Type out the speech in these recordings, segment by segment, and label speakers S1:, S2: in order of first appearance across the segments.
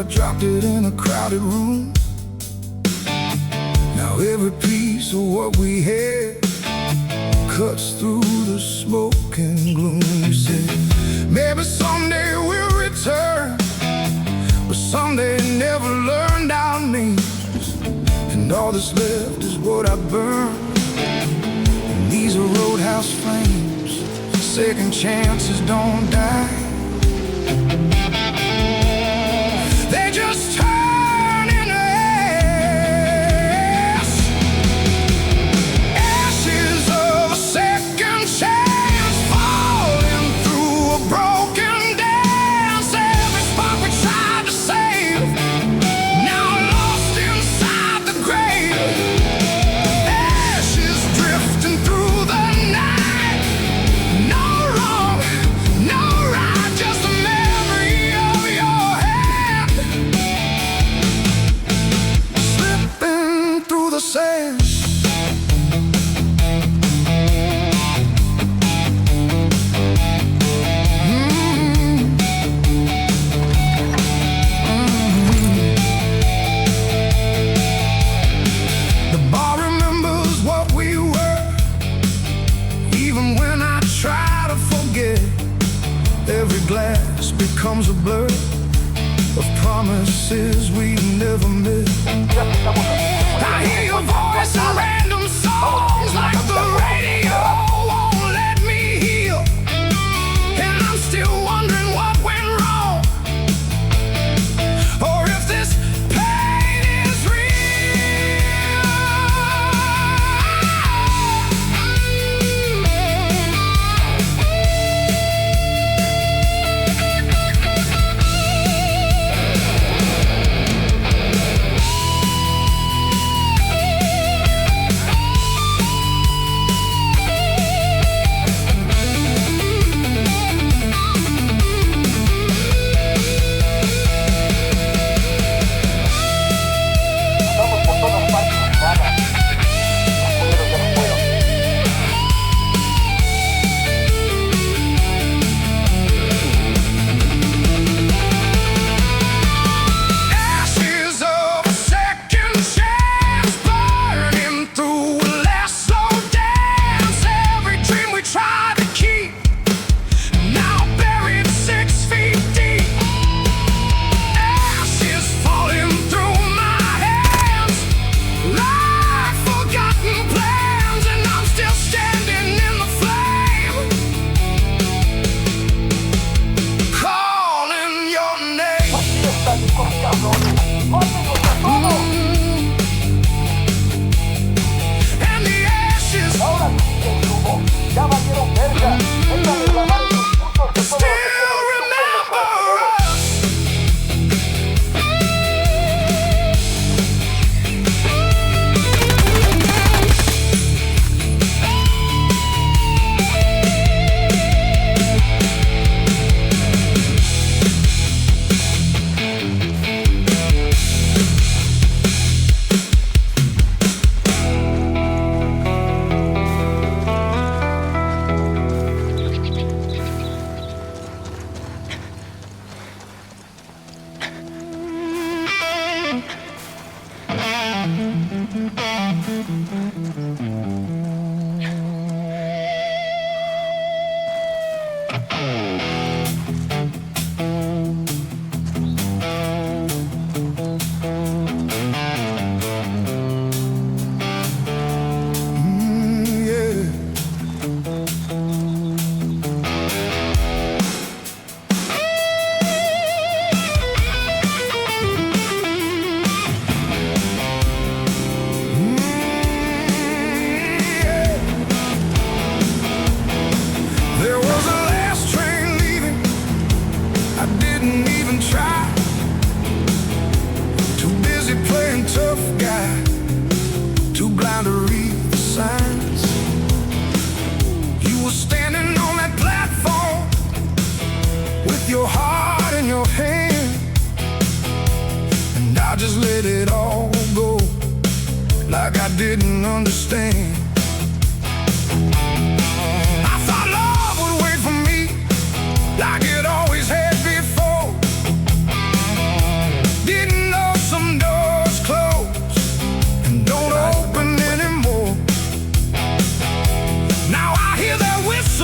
S1: I dropped it in a crowded room. Now every piece of what we had cuts through the smoke and gloom. You said, maybe someday we'll return, but someday never learned our names. And all that's left is what I burn. And these are roadhouse flames. Second chances don't die. They just turn into ash. Ashes of a second chance, falling through a broken dance. Every spark we tried to save, now lost inside the grave. Ashes drifting through the night. No wrong, no right, just a memory of your hand slipping through the sand. The bar remembers what we were, even when I try to forget. Every glass becomes a blur of promises we never made. I hear your voice in random songs, like the radio won't let me heal. And I'm still wondering what went wrong, or if this pain is your heart in your hand, and I just let it all go, like I didn't understand. I thought love would wait for me, like it always had before.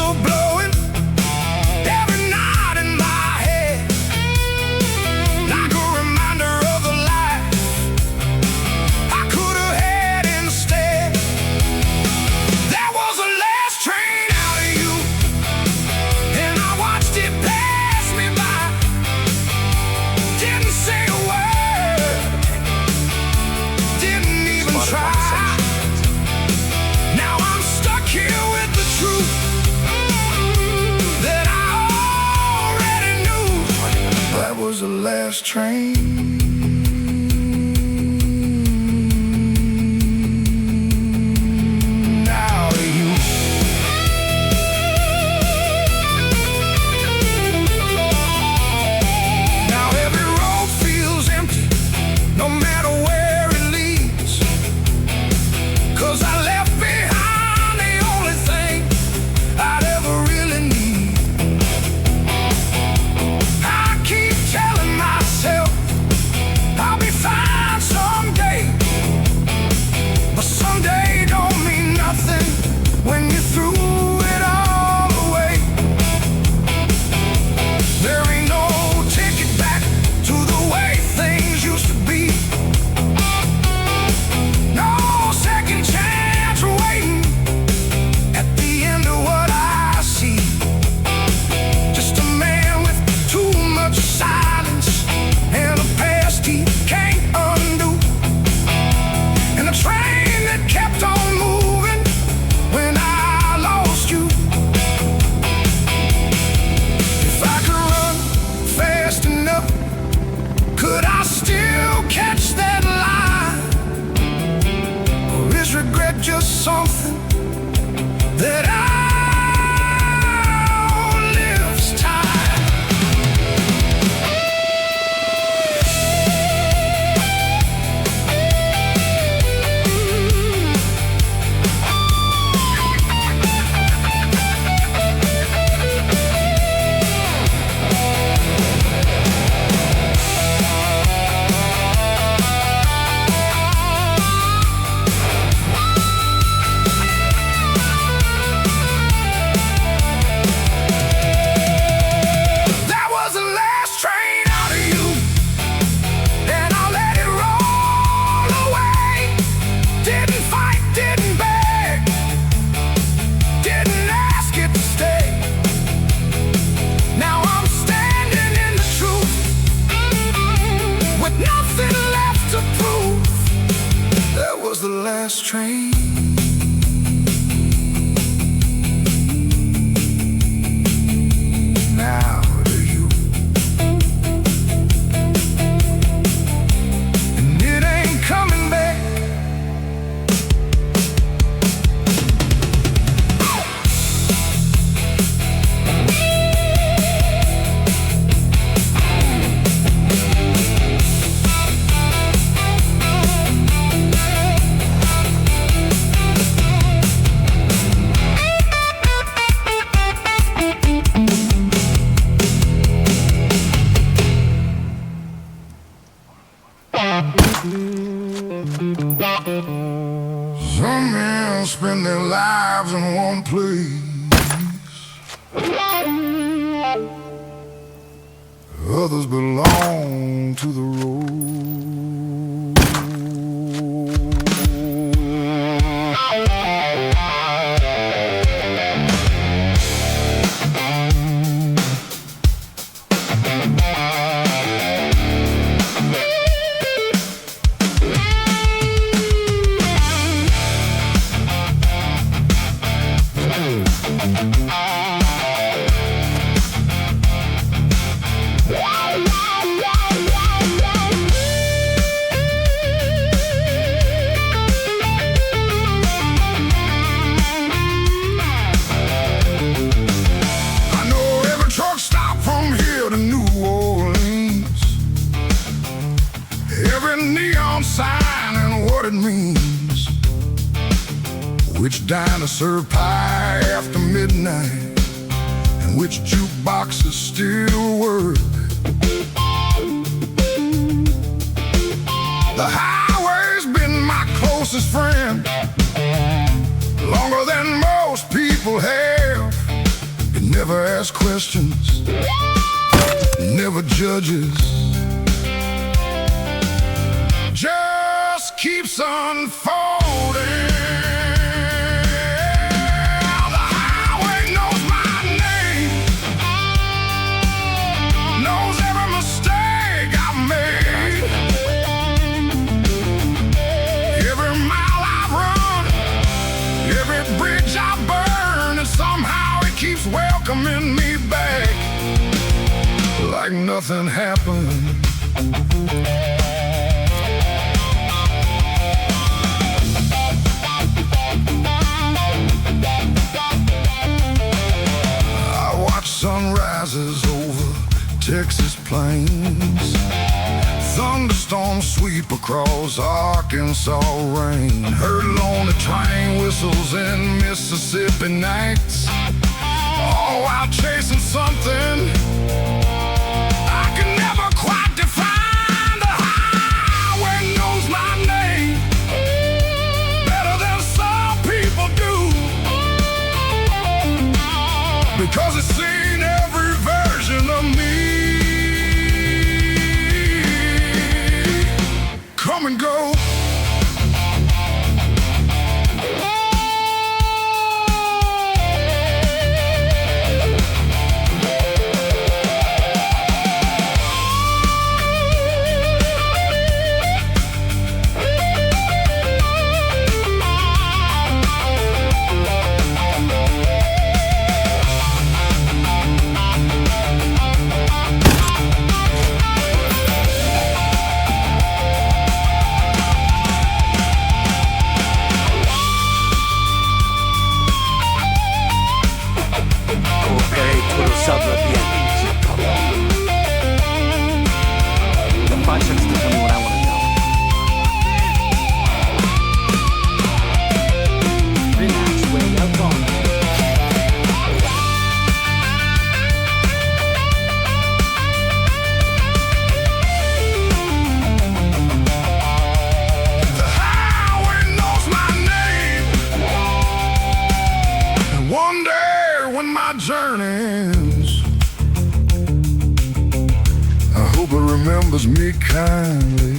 S1: still blowing every night in my head, like a reminder of the life I could have had instead. There was a last train out of you, and I watched it pass me by. Didn't say a word, didn't even try. Now I'm stuck here with the truth that I already knew. That was the last train. Now you. Now every road feels empty, no matter where it leads, 'cause I left behind the only thing I'd ever really need. I keep telling myself I'll be fine someday, but someday don't mean nothing when you threw it all away. There ain't no ticket back to the way things used to be. No second chance waiting at the end of what I see. Just a man with too much silence and a past he can't undo, and a train that kept on moving when I lost you. If I could run fast enough, could I still catch that line? Or is regret just something that outlives time? That was the last train out of you, and I let it roll away. Didn't fight, didn't beg, didn't ask it to stay. Now I'm standing in the truth with nothing left to prove. That was the last train. Now to you. And it ain't coming back. Some men spend their lives in one place, others belong to the road. Sign and what it means, which diner serve pie after midnight, and which jukeboxes still work. The highway's been my closest friend, longer than most people have. never asks questions, never judges, just keeps unfolding. The highway knows my name, knows every mistake I've made, every mile I've run, every bridge I burn, and somehow it keeps welcoming me back like nothing happened. Sunrises over Texas plains, thunderstorms sweep across Arkansas rain, heard lonely train whistles in Mississippi nights, all while chasing something I can never quite define. The highway knows my name better than some people do, because it's seen every version of me. Come and go.
S2: The project's telling me what I want to know. Relax, way out gone.
S1: The highway knows my name, and one day when my journey ends, I hope it remembers me kindly.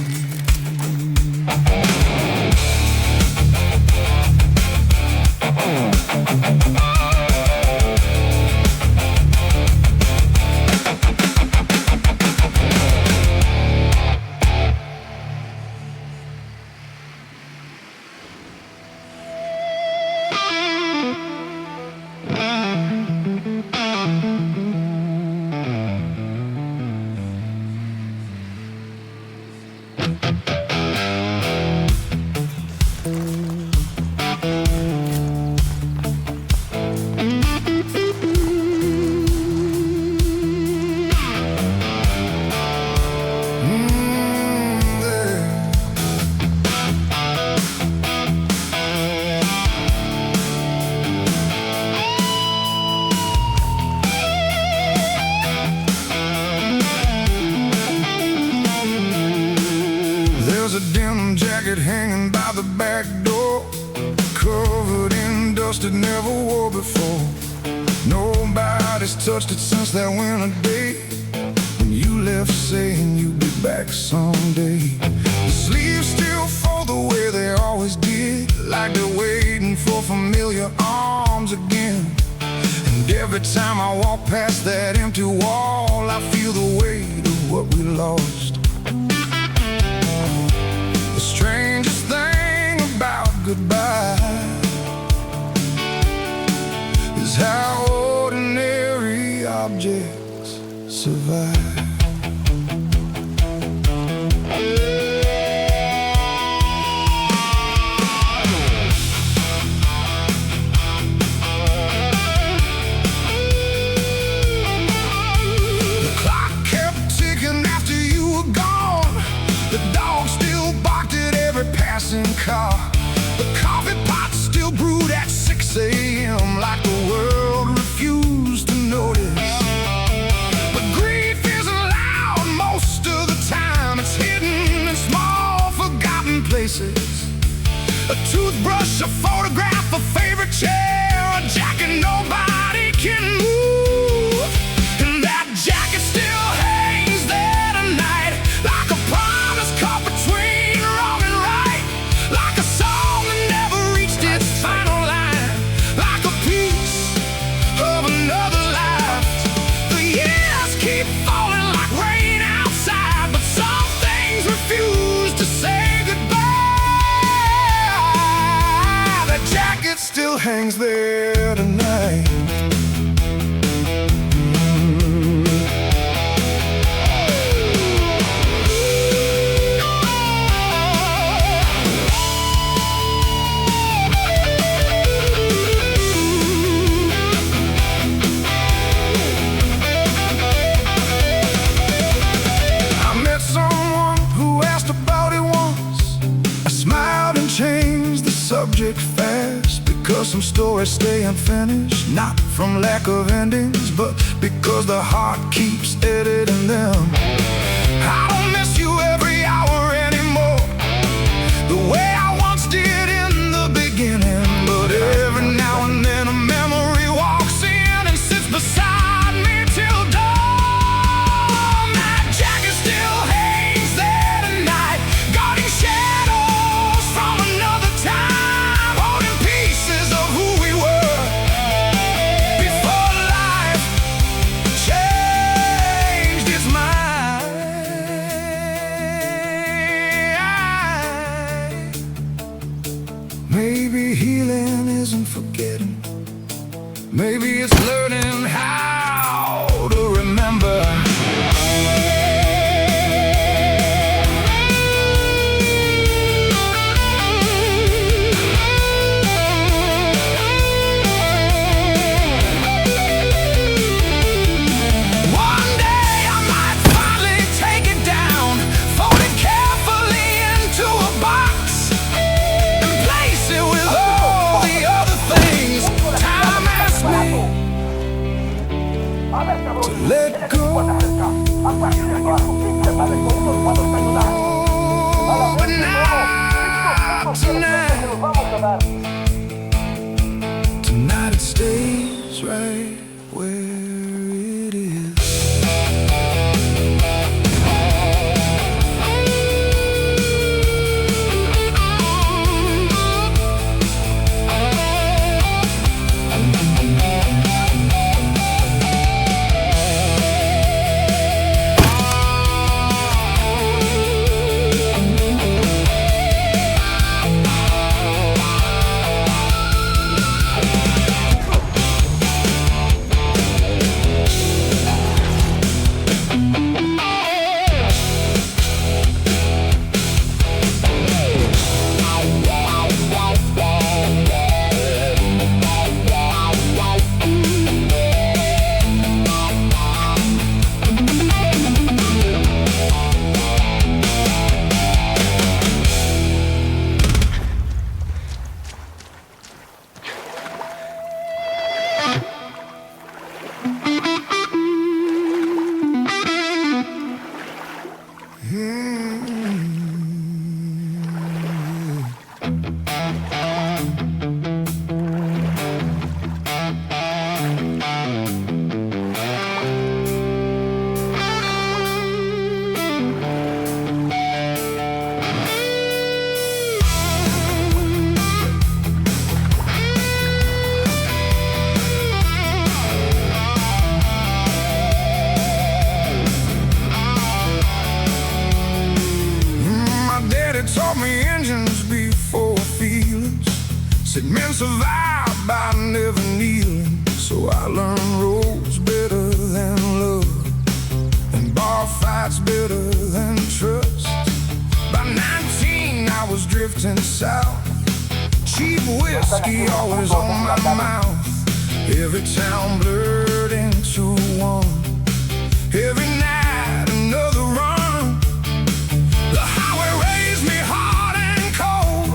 S1: There's a denim jacket hanging by the back door, covered in dust it never wore before. Nobody's touched it since that winter day when you left saying you'd be back someday. The sleeves still fold the way they always did, like they're waiting for familiar arms again. And every time I walk past that empty wall, I feel the weight of what we lost. The strangest thing about goodbye is how ordinary objects survive. The clock kept ticking after you were gone. The dog still barked at every passing car. The coffee pot still brewed at 6 a.m. like the world refused to notice. But grief isn't hangs there tonight. Change the subject fast, because some stories stay unfinished, not from lack of endings, but because the heart keeps editing them. I don't miss you every hour anymore, the way I once did in the beginning. But every now and then a memory walks in and sits beside me till dawn. That jacket still hangs there tonight, guarding shadows from another time, holding pieces of who we were before life changed its mind. Maybe healing isn't forgetting, maybe it's learning how to remember. To let go, but not tonight. Tonight it stays right where it is. Taught me engines before feelings, said men survive by never kneeling. So I learned roads better than love, and bar fights better than trust. By 19 I was drifting south, cheap whiskey always on my mouth. Every town blurred into one, every night another run. The highway raised me hard and cold,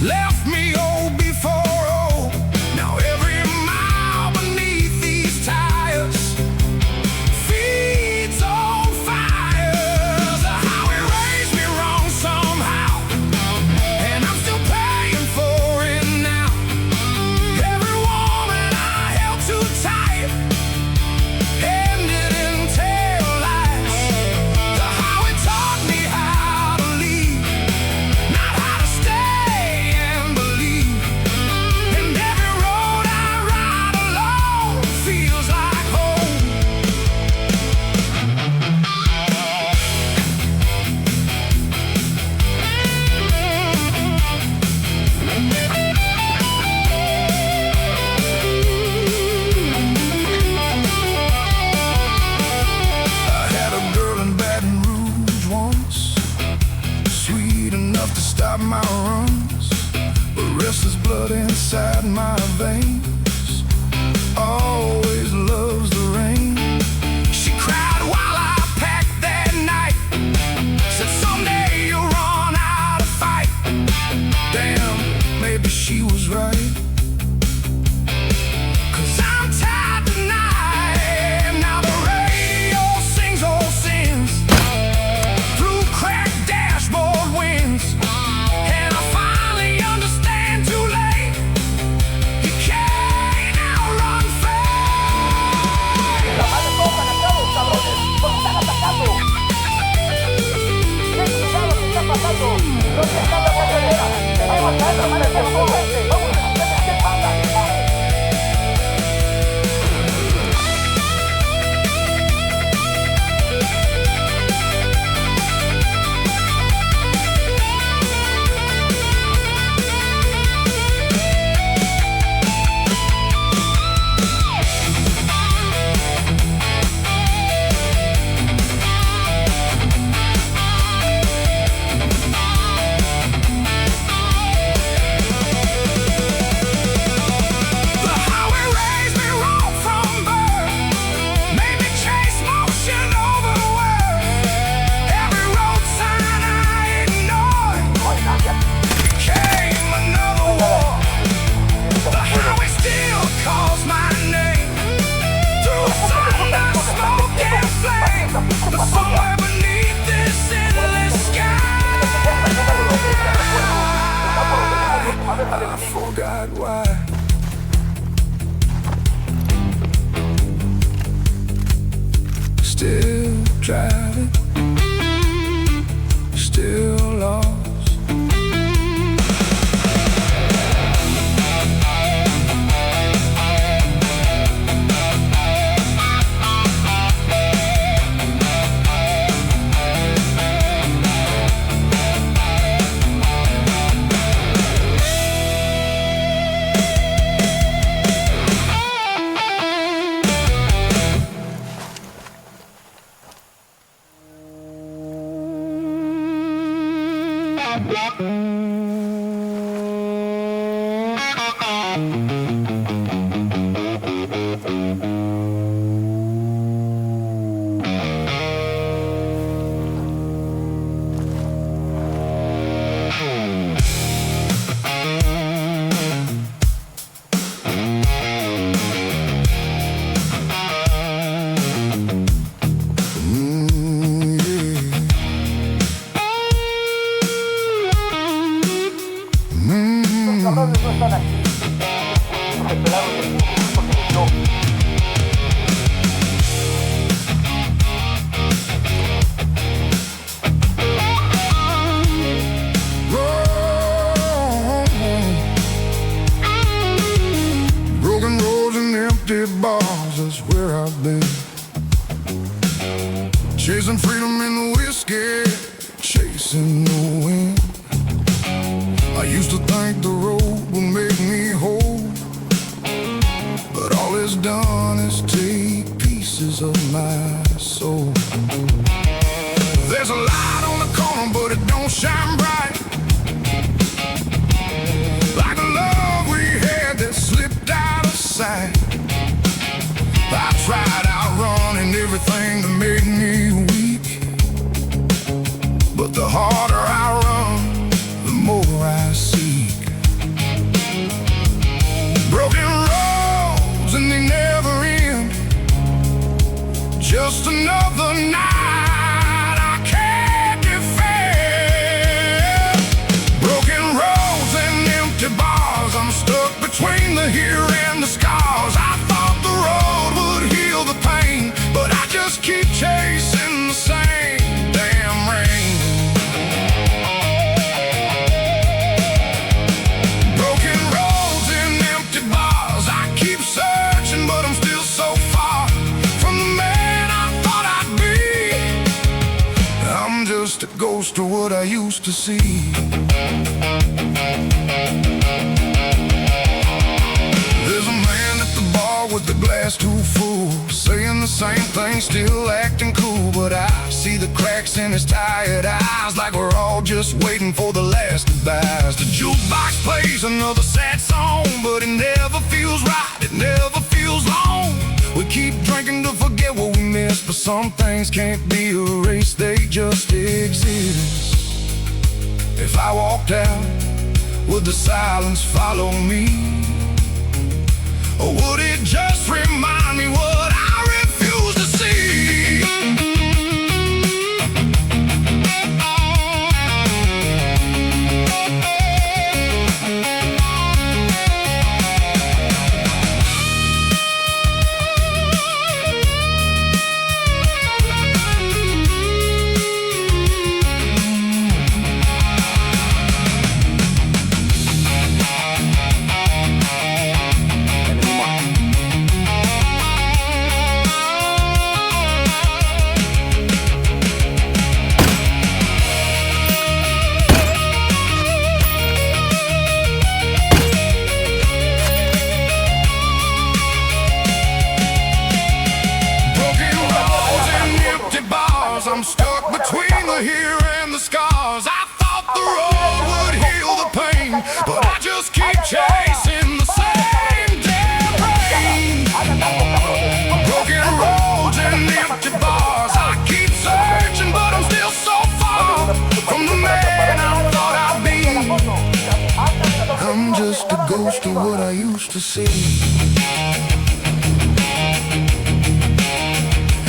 S1: left me old before old. Now every mile beneath these tires feeds on fires. The highway raised me wrong somehow, and I'm still paying for it now. Every woman I held too driving, still lost. Broken roads and empty bars, that's where I've been. Chasing freedom in the whiskey, chasing the wind. I used to think the road would make me whole, but all it's done is take pieces of my soul. There's a light on the corner, but it don't shine bright, like the love we had that slipped out of sight. I tried outrunning everything that made me weak, but the harder I run, the more I seek. Broken roads and they never end, just another night I can't defend. Broken roads and empty bars, I'm stuck between the here and the scars. I thought the road would heal the pain, but I just keep chasing the same damn rain. Broken roads and empty bars, I keep searching, but I'm still so far from the man I thought I'd be. I'm just a ghost of what I used to see. There's a man at the bar with the glass too full, saying the same thing, still acting cool, but I see the cracks in his tired eyes, like we're all just waiting for the last goodbyes. The jukebox plays another sad song, but it never feels right, it never feels long. We keep drinking to forget what we missed, but some things can't be erased, they just exist. If I walked out, would the silence follow me? Or would it just remind me what I refuse to see? I'm stuck between the here and the scars. I thought the road would heal the pain, but I just keep chasing the same damn rain. Broken roads and empty bars, I keep searching, but I'm still so far from the man I thought I'd be. I'm just a ghost of what I used to see,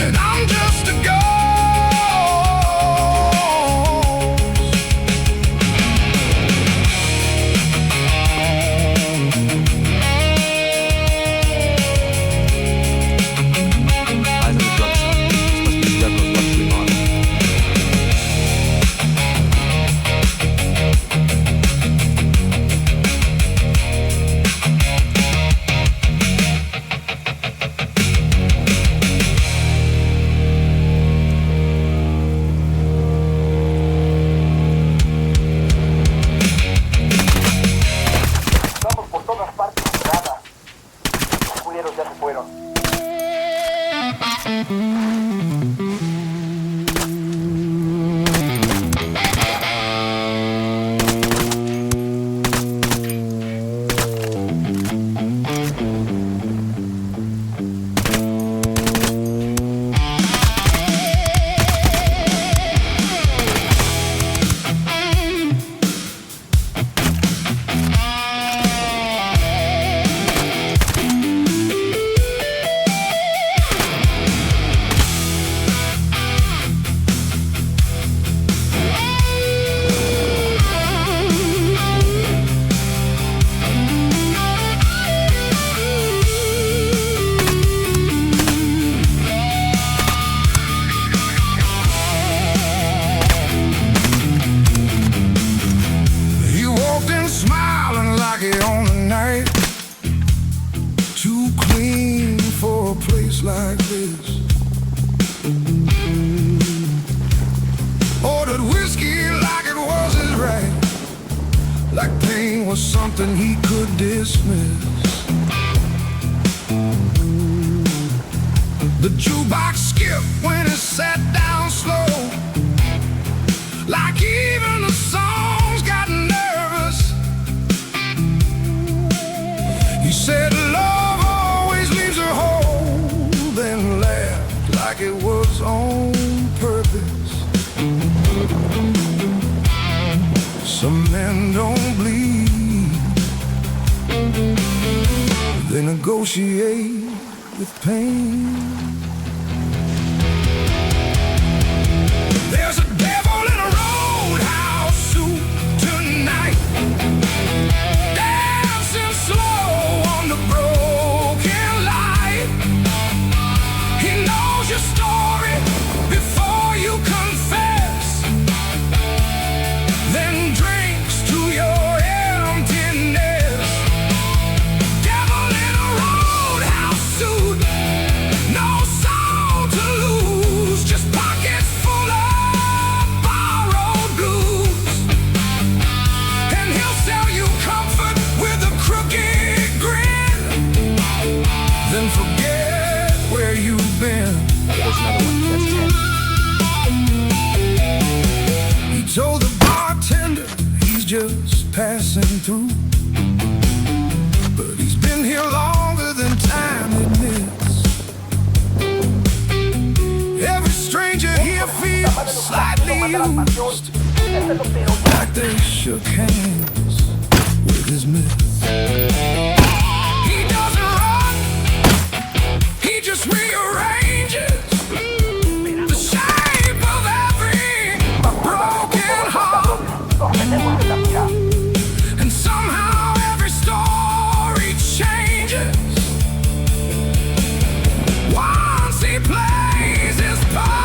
S1: and I'm just a ghost.
S2: Eyes on the drug shop. This must be Deborah's luxury
S1: He walked in smiling like he owned the night. Too clean for a place like this. Ordered whiskey like it was his right, like pain was something he could dismiss. The jukebox skipped when he sat down slow, like even the songs got nervous. He said love always leaves her whole, then laughed like it was on purpose. Some men don't bleed, they negotiate with pain. There's a devil in a roadhouse suit tonight, dancing slow on the broken light. He knows your story before you confess, then drinks to your emptiness. Devil in a roadhouse suit, no soul to lose, just pockets full of borrowed blues. And he'll sell you comfort with a crooked grin, then forget where you've been.
S2: There's another one. That's 10.
S1: He told the bartender he's just passing through, but he's been here longer than time admits. Every stranger here feels slightly used, like they shook hands with his myth. He doesn't run, he just rearranges the shape of every broken heart. And somehow every story changes once he plays his part.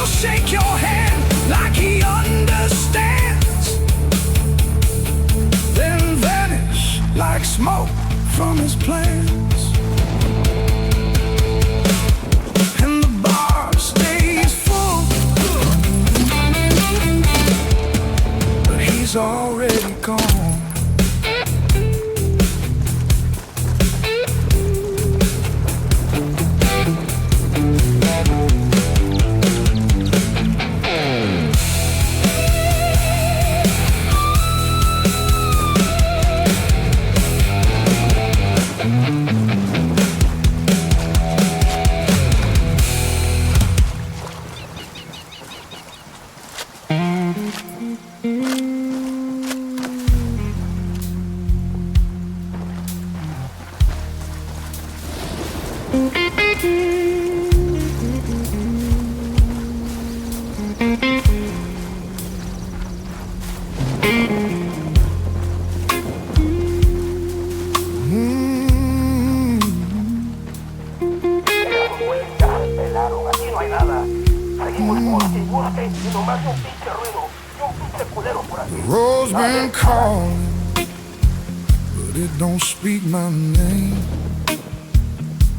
S1: Shake your hand like he understands, then vanish like smoke from his plans. And the bar stays full, but he's already gone. been calling, but it don't speak my name.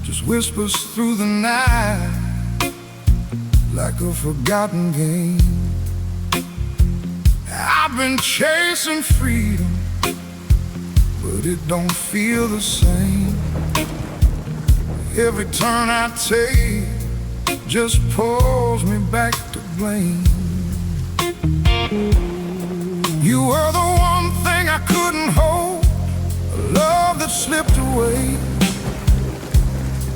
S1: Just whispers through the night like a forgotten game. I've been chasing freedom, but it don't feel the same. Every turn I take just pulls me back to blame. You were the one thing I couldn't hold, a love that slipped away,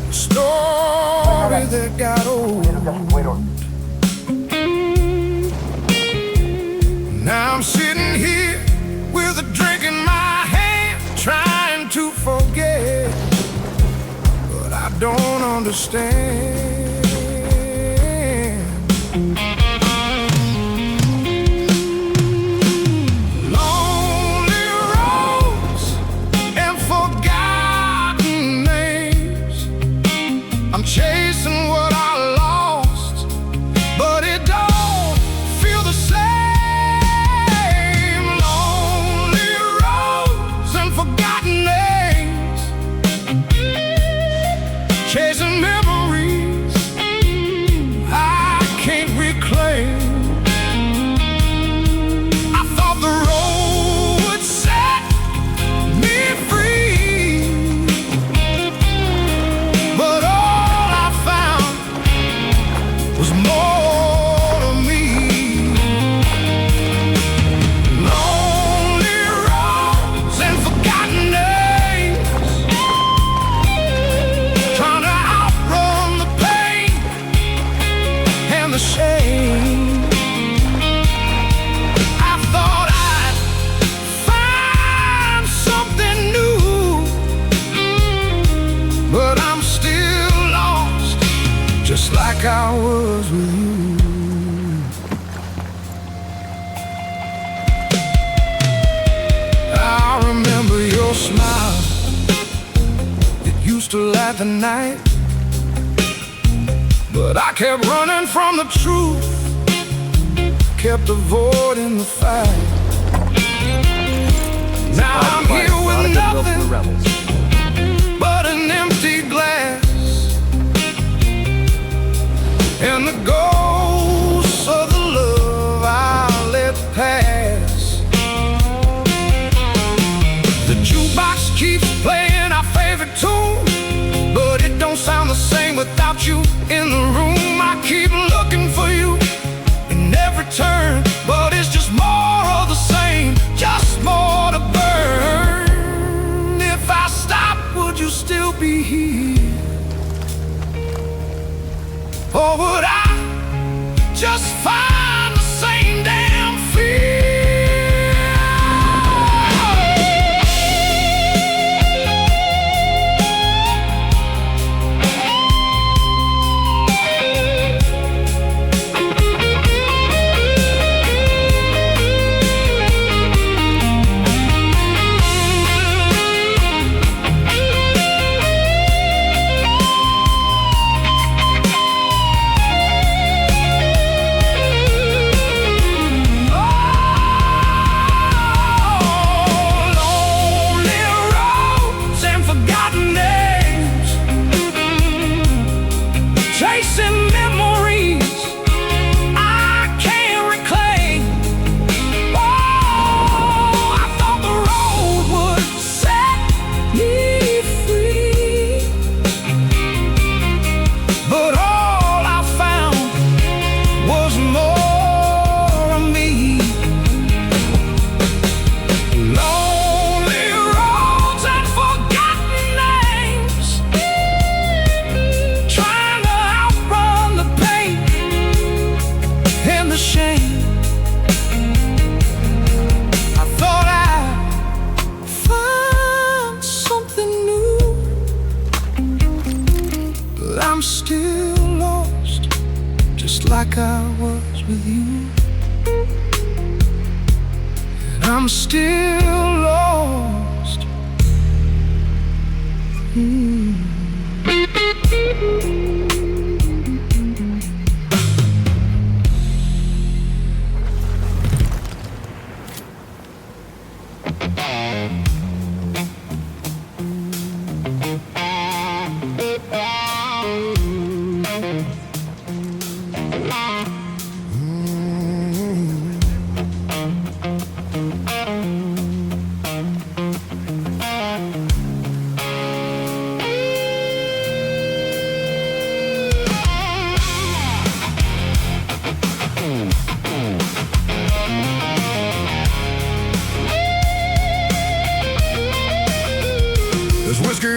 S1: a story that got old. Now I'm sitting here with a drink in my hand, trying to forget, but I don't understand. Lonely roads and forgotten names. I'm chasing what I lost, but it don't feel the same. Lonely roads and forgotten names, chasing memories I can't reclaim. I thought the road would set me free, but all I found was more of me. Lonely roads and forgotten names, trying to outrun the pain and the shame. I thought I'd find something new, but I'm still lost, just like I was with you. I remember your smile, it used to light the night, but I kept running from the truth, kept avoiding the fight. Now I'm here with nothing but an empty glass and the ghosts of the love I let pass. The jukebox keeps playing our favorite tune, but it don't sound the same without you in the room. I keep looking for you in every turn, but it's just more of the same, just more to burn. If I stop, would you still be here? Or would I just find the same damn fear?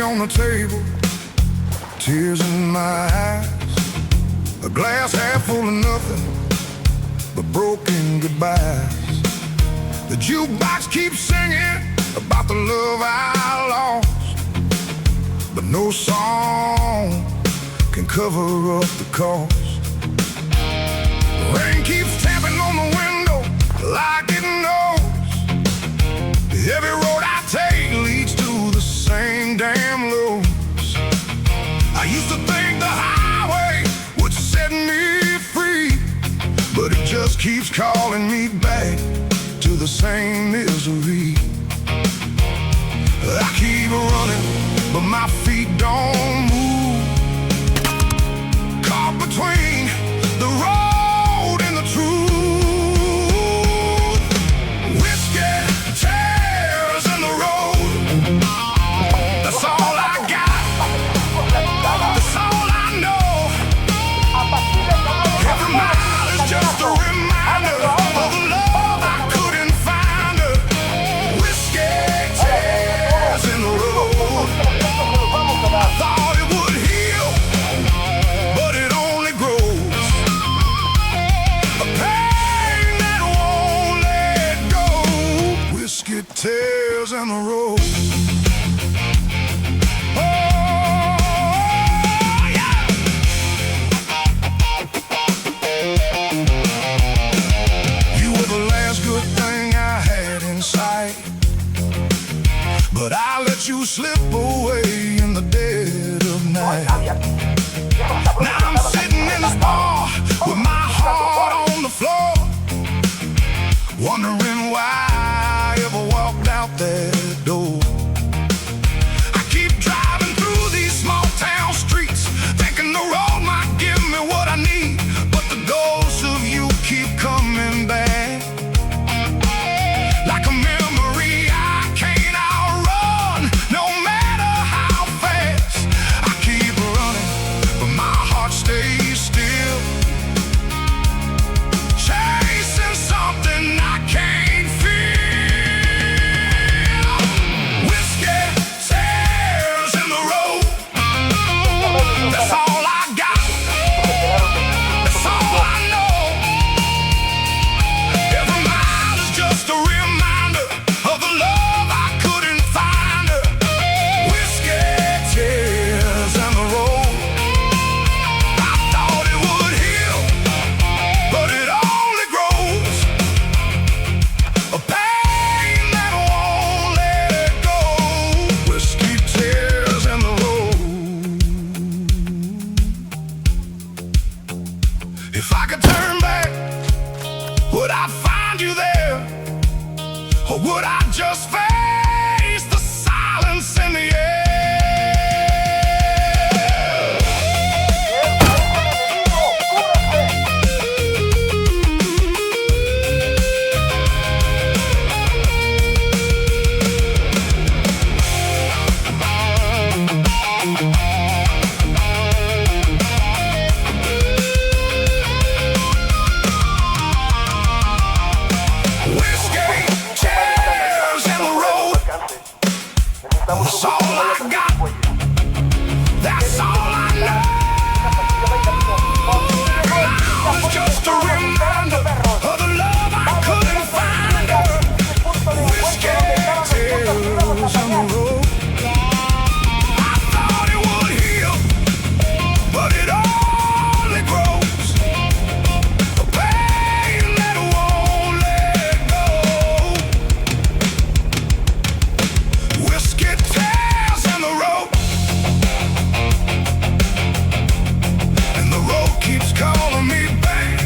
S1: on the table, tears in my eyes, a glass half full of nothing but broken goodbyes. The jukebox keeps singing about the love I lost, but no song can cover up the cost. Rain keeps tapping on the window like it knows every road I take leads to the same damn lows. I used to think the highway would set me free, but it just keeps calling me back to the same misery. I keep running, but my feet don't move, caught between the road and the truth. Whiskey, tears in the road, that's all I got, that's all I know. Every mile is just a reminder of the love I couldn't find. Whiskey, tears in the road. I thought it would heal, but it only grows. A pain that won't let go. Whiskey, tears in the road. Oh, yeah. You were the last good thing I had in sight, but I let you slip away in the dead of night. Now I'm sitting in this bar with my heart on the floor, wondering why I ever walked out that door. I keep driving through these small town streets, thinking the road might give me what I need, but the ghosts of you keep coming back like a memory I can't outrun, no matter how fast I keep running, but my heart stays still, chasing something I can't feel. Whiskey, tears in the road, that's all I got, that's all I know. Every mile is just a reminder of the love I couldn't find. Whiskey, tears in the road. I thought it would heal, but it only grows. A pain that won't let go. Whiskey, tears in the road. If I could turn back, would I find you there? Or would I just face the silence in the air? Whiskey, tears in the road, that's all I got, that's all I know. Now it's just a reminder of the love I couldn't find. Whiskey, tears in the road. I thought it would heal, but it only grows. A pain that won't let go. Whiskey, tears in the road, and the road keeps calling me back.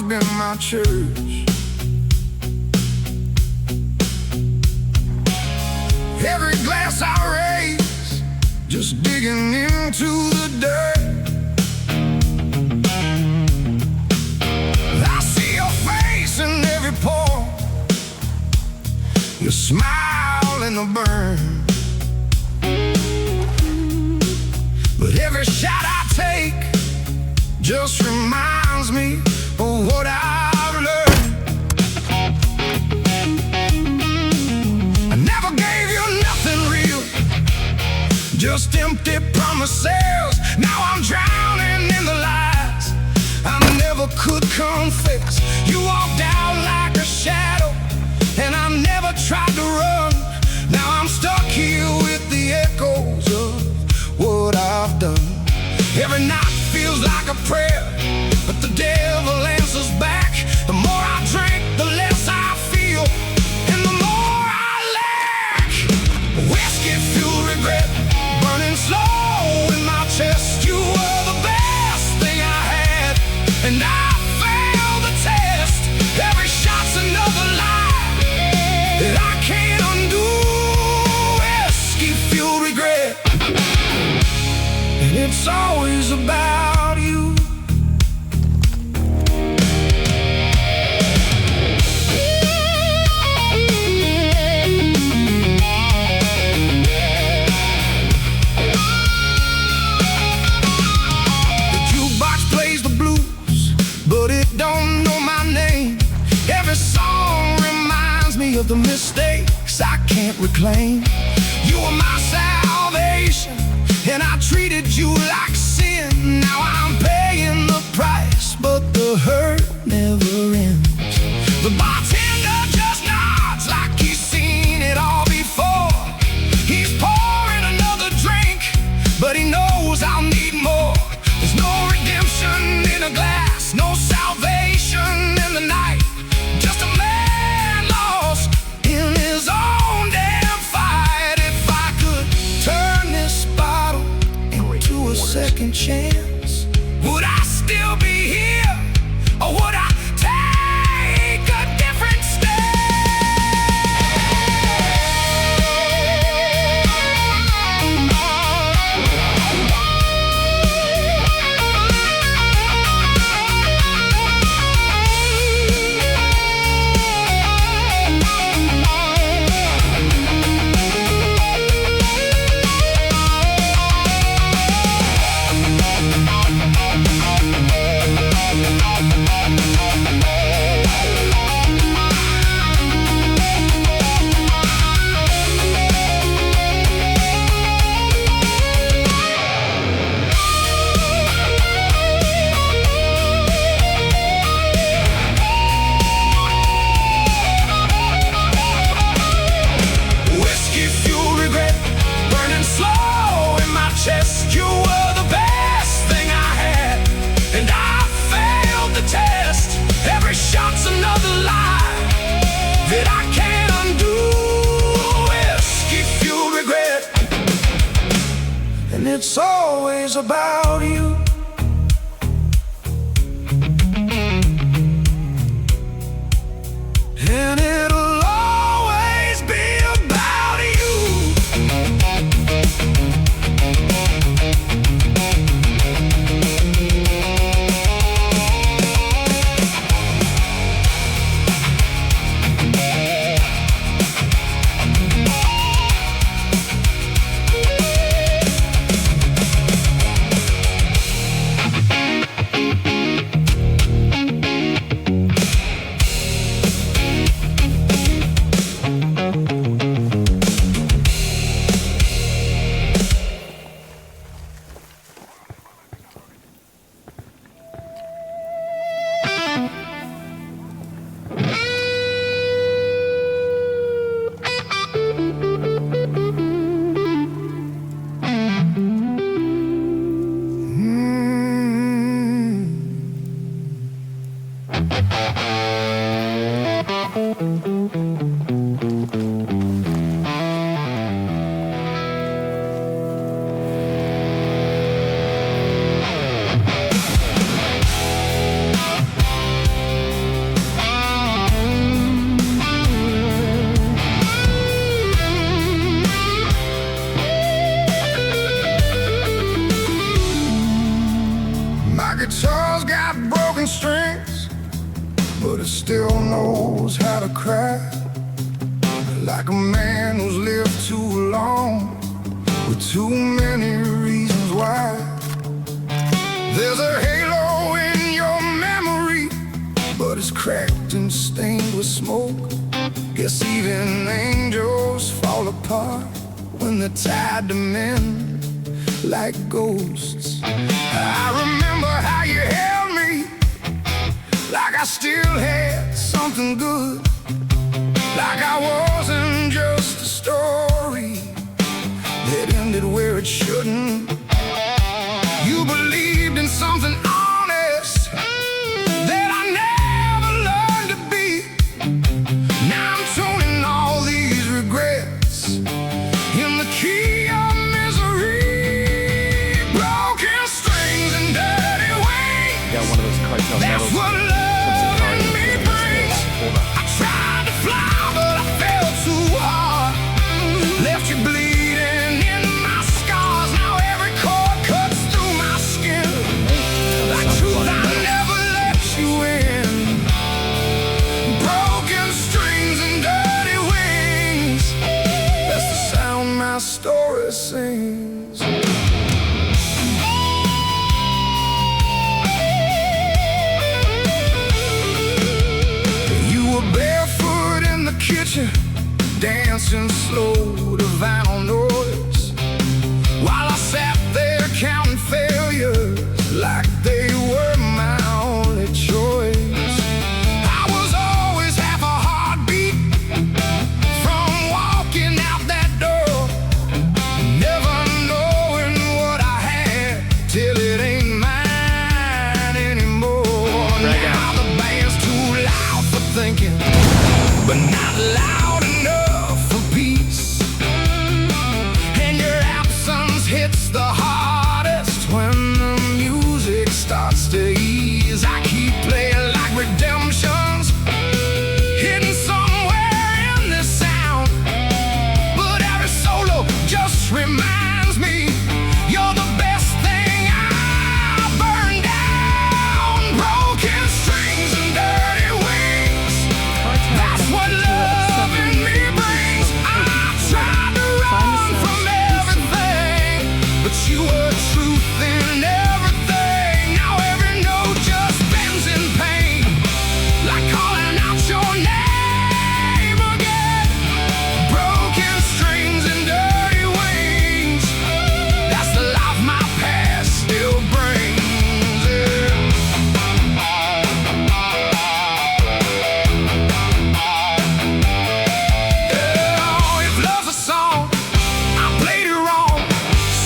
S1: dog in my church. Every glass I raise, just digging into the dirt. I see your face in every pore, your smile in the burn. But every shot I take just reminds me of what I've learned. I never gave you nothing real, just empty promises. Now I'm drowning in the lies I never could confess. You walked out like a shadow, and I never tried to run. Now I'm stuck here with the echoes of what I've done. Every night feels like a prayer, but the devil answers back. The more I drink, the less I feel, and the more I lack. Whiskey fueled regret, burning slow in my chest. You were the best thing I had, and I failed the test. Every shot's another lie that I can't undo. Whiskey fueled regret, and it's always about you. The jukebox plays the blues, but it don't know my name. Every song reminds me of the mistakes I can't reclaim. You were my salvation, and I treated you like sin. Now I'm paying the price, but the hurt never ends. The bartender just nods like he's seen it all before. He's pouring another drink, but he knows I'll need more. There's no redemption in a glass, no salvation in the night. Just a man lost in his own damn fight. If I could turn this bottle into a second chance, would I still be here, or would I take a different chest? You were the best thing I had, and I failed the test. Every shot's another lie that I can't undo. Whiskey fueled regret, and it's always about you. And it'll always be about you. but it still knows how to cry, like a man who's lived too long, with too many reasons why. There's a halo in your memory, but it's cracked and stained with smoke. Guess even angels fall apart when they're tied to men like ghosts. I remember how you held me like I still had something good, like I wasn't just a story that ended where it shouldn't. You believed in something honest that I never learned to be. Now I'm tuning all these regrets in the key of misery. Broken strings and dirty wings.
S2: Got one of those cartel
S1: That's
S2: medals.
S1: what love in me brings.
S2: Hold on.
S1: I tried to fly, but I fell too hard. Left you bleeding in my scars. Now every cord cuts through my skin. Like truth, I never let you in. Broken strings and dirty wings. That's the sound my story sings. You were barefoot in the kitchen, dancing slow to vinyl noise, while I sat there counting failures like they were my only choice. I was always half a heartbeat from walking out that door, never knowing what I had till it ain't mine anymore. Now the band's too loud for thinking, but not loud enough for peace. And your absence hits the hardest when the music starts to ease. I keep playing like redemptions hidden somewhere in this sound, but every solo just reminds me you're the best thing I burned down. Broken strings and dirty wings. That's what love in me brings. I tried to run from everything, but you were truth in everything. Now every note just bends in pain, like calling out your name again. Broken strings and dirty wings. That's the life my past still brings. Yeah. If love's a song, I played it wrong.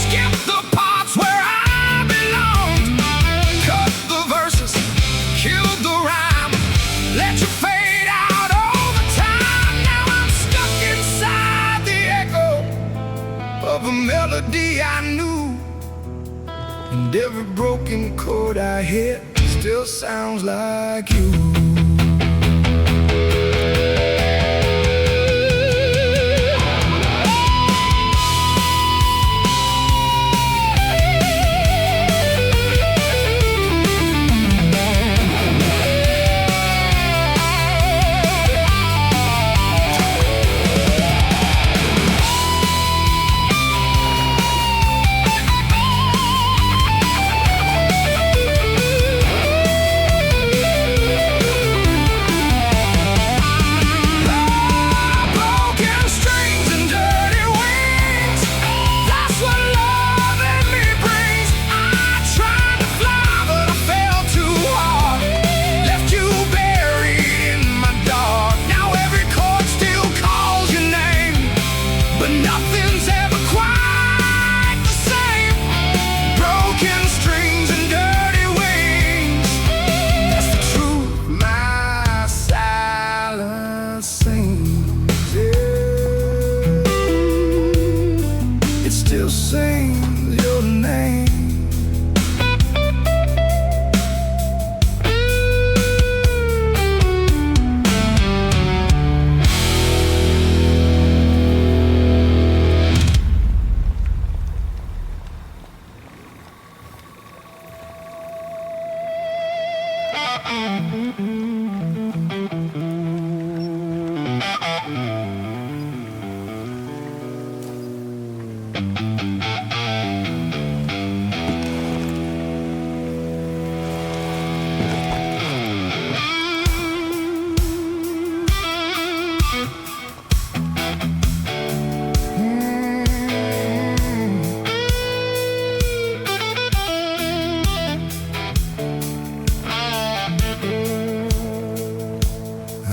S1: Skip the parts where I belonged. Cut the verses, killed the rhyme. Let you fade out over time. Now I'm stuck inside the echo of a melody I knew, and every broken chord I hit still sounds like you.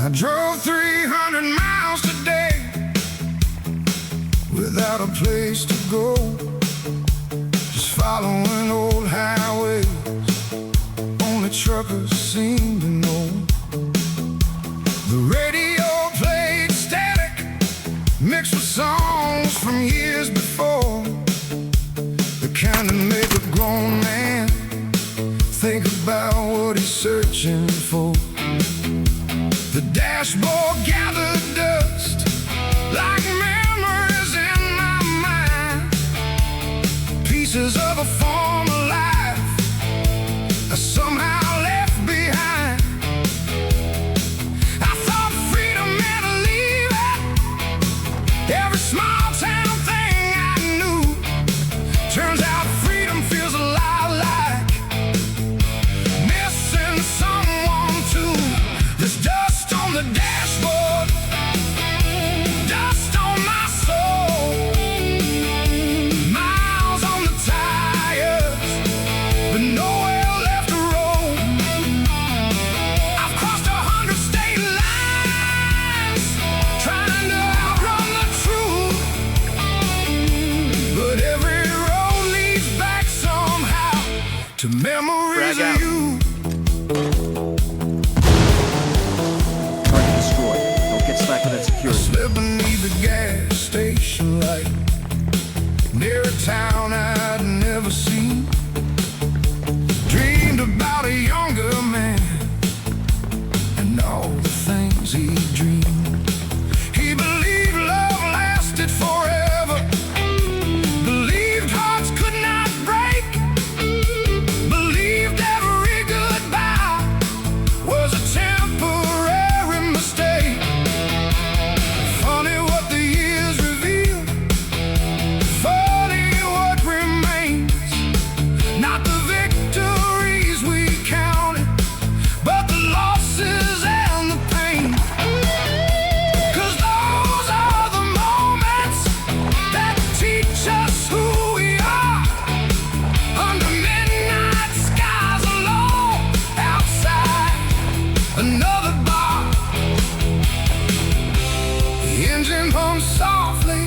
S1: I drove 300 miles today without a place to go, just following old highways only truckers seem to know. The radio played static, mixed with songs from years before, the kind that make a grown man think about what he's searching for. The dashboard gathered dust like memories in my mind, pieces of a former life I somehow left behind. I thought freedom meant leaving every small town thing I knew. Turns out freedom feels a lot like missing someone too. There's dust on the dashboard, dust on my soul, miles on the tires, but nowhere left to roam. I've crossed 100 state lines, trying to outrun the truth, but every road leads back somehow to memories
S2: Frag out.
S1: of you.
S2: Target destroyed. Don't get sniped with that security.
S1: Slip beneath the gas station light near a town I'd never seen. Dreamed about a younger man and all the things he dreamed. He believed love lasted forever, believed hearts could not break, believed every goodbye was a temporary mistake. Funny what the years reveal, funny what remains. Not the victories we counted, but the losses and the pain. 'Cause those are the moments that teach us who we are. Under midnight skies alone, outside another bar. The engine hums softly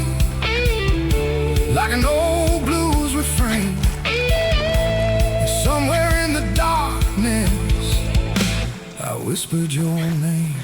S1: like an old blues refrain. Somewhere in the darkness I whispered your name.